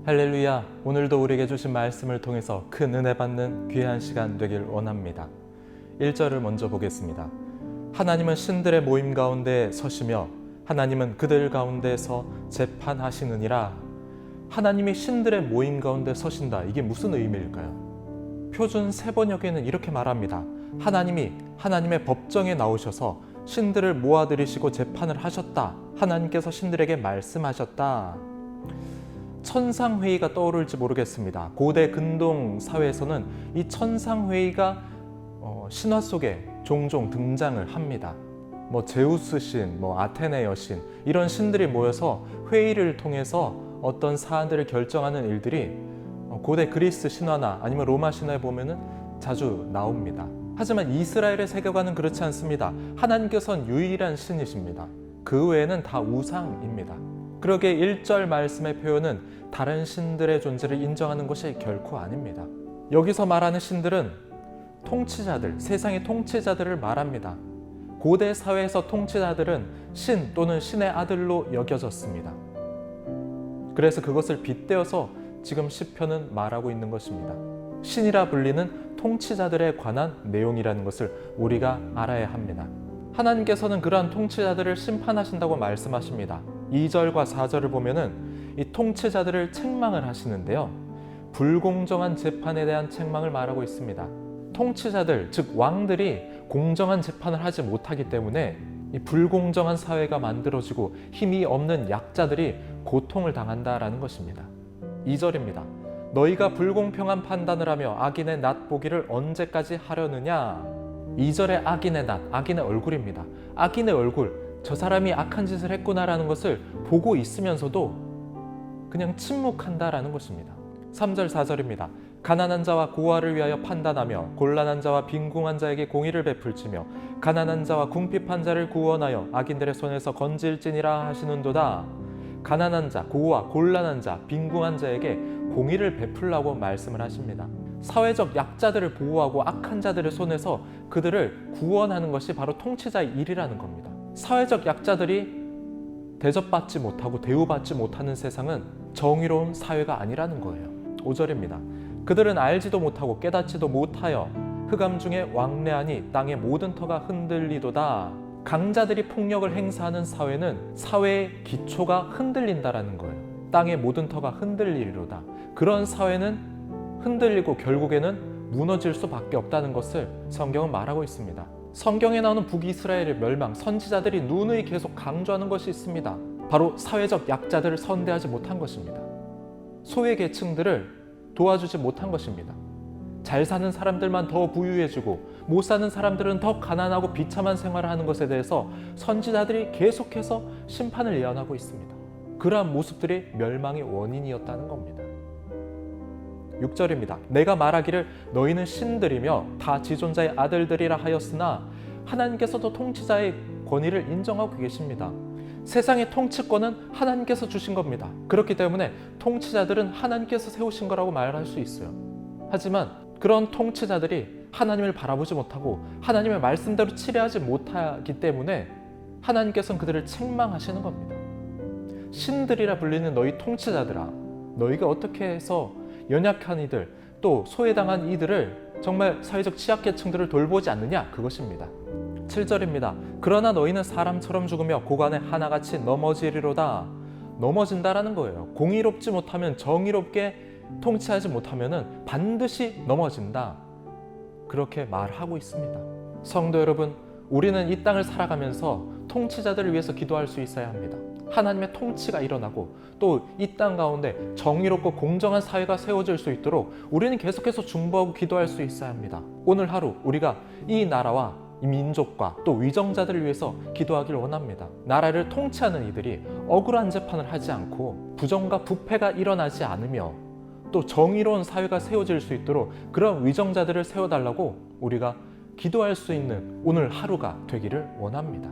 할렐루야. 오늘도 우리에게 주신 말씀을 통해서 큰 은혜 받는 귀한 시간 되길 원합니다. 1절을 먼저 보겠습니다. 하나님은 신들의 모임 가운데 서시며 하나님은 그들 가운데서 재판하시느니라. 하나님이 신들의 모임 가운데 서신다. 이게 무슨 의미일까요? 표준 세번역에는 이렇게 말합니다. 하나님이 하나님의 법정에 나오셔서 신들을 모아들이시고 재판을 하셨다. 하나님께서 신들에게 말씀하셨다. 천상회의가 떠오를지 모르겠습니다. 고대 근동 사회에서는 이 천상회의가 신화 속에 종종 등장을 합니다. 제우스 신, 아테네 여신 이런 신들이 모여서 회의를 통해서 어떤 사안들을 결정하는 일들이 고대 그리스 신화나 아니면 로마 신화에 보면은 자주 나옵니다. 하지만 이스라엘의 세계관은 그렇지 않습니다. 하나님께서는 유일한 신이십니다. 그 외에는 다 우상입니다. 그러기에 1절 말씀의 표현은 다른 신들의 존재를 인정하는 것이 결코 아닙니다. 여기서 말하는 신들은 통치자들, 세상의 통치자들을 말합니다. 고대 사회에서 통치자들은 신 또는 신의 아들로 여겨졌습니다. 그래서 그것을 빗대어서 지금 시편은 말하고 있는 것입니다. 신이라 불리는 통치자들에 관한 내용이라는 것을 우리가 알아야 합니다. 하나님께서는 그러한 통치자들을 심판하신다고 말씀하십니다. 2절과 4절을 보면은 이 통치자들을 책망을 하시는데요. 불공정한 재판에 대한 책망을 말하고 있습니다. 통치자들, 즉 왕들이 공정한 재판을 하지 못하기 때문에 이 불공정한 사회가 만들어지고 힘이 없는 약자들이 고통을 당한다라는 것입니다. 2절입니다. 너희가 불공평한 판단을 하며 악인의 낫 보기를 언제까지 하려느냐. 2절의 악인의 낫, 악인의 얼굴입니다. 악인의 얼굴, 저 사람이 악한 짓을 했구나라는 것을 보고 있으면서도 그냥 침묵한다라는 것입니다. 3절, 4절입니다. 가난한 자와 고아를 위하여 판단하며 곤란한 자와 빈궁한 자에게 공의를 베풀지며 가난한 자와 궁핍한 자를 구원하여 악인들의 손에서 건질지니라 하시는도다. 가난한 자, 고아, 곤란한 자, 빈궁한 자에게 공의를 베풀라고 말씀을 하십니다. 사회적 약자들을 보호하고 악한 자들의 손에서 그들을 구원하는 것이 바로 통치자의 일이라는 겁니다. 사회적 약자들이 대접받지 못하고 대우받지 못하는 세상은 정의로운 사회가 아니라는 거예요. 5절입니다. 그들은 알지도 못하고 깨닫지도 못하여 흑암 중에 왕래하니 땅의 모든 터가 흔들리도다. 강자들이 폭력을 행사하는 사회는 사회의 기초가 흔들린다라는 거예요. 땅의 모든 터가 흔들리리로다. 그런 사회는 흔들리고 결국에는 무너질 수밖에 없다는 것을 성경은 말하고 있습니다. 성경에 나오는 북이스라엘의 멸망, 선지자들이 누누이 계속 강조하는 것이 있습니다. 바로 사회적 약자들을 선대하지 못한 것입니다. 소외 계층들을 도와주지 못한 것입니다. 잘 사는 사람들만 더 부유해지고 못 사는 사람들은 더 가난하고 비참한 생활을 하는 것에 대해서 선지자들이 계속해서 심판을 예언하고 있습니다. 그러한 모습들이 멸망의 원인이었다는 겁니다. 6절입니다. 내가 말하기를 너희는 신들이며 다 지존자의 아들들이라 하였으나 하나님께서도 통치자의 권위를 인정하고 계십니다. 세상의 통치권은 하나님께서 주신 겁니다. 그렇기 때문에 통치자들은 하나님께서 세우신 거라고 말할 수 있어요. 하지만 그런 통치자들이 하나님을 바라보지 못하고 하나님의 말씀대로 치례하지 못하기 때문에 하나님께서는 그들을 책망하시는 겁니다. 신들이라 불리는 너희 통치자들아, 너희가 어떻게 해서 연약한 이들, 또 소외당한 이들을 정말 사회적 취약계층들을 돌보지 않느냐, 그것입니다. 7절입니다. 그러나 너희는 사람처럼 죽으며 고관에 하나같이 넘어지리로다. 넘어진다라는 거예요. 공의롭지 못하면, 정의롭게 통치하지 못하면 반드시 넘어진다. 그렇게 말하고 있습니다. 성도 여러분, 우리는 이 땅을 살아가면서 통치자들을 위해서 기도할 수 있어야 합니다. 하나님의 통치가 일어나고 또 이 땅 가운데 정의롭고 공정한 사회가 세워질 수 있도록 우리는 계속해서 중보하고 기도할 수 있어야 합니다. 오늘 하루 우리가 이 나라와 이 민족과 또 위정자들을 위해서 기도하길 원합니다. 나라를 통치하는 이들이 억울한 재판을 하지 않고 부정과 부패가 일어나지 않으며 또 정의로운 사회가 세워질 수 있도록 그런 위정자들을 세워달라고 우리가 기도할 수 있는 오늘 하루가 되기를 원합니다.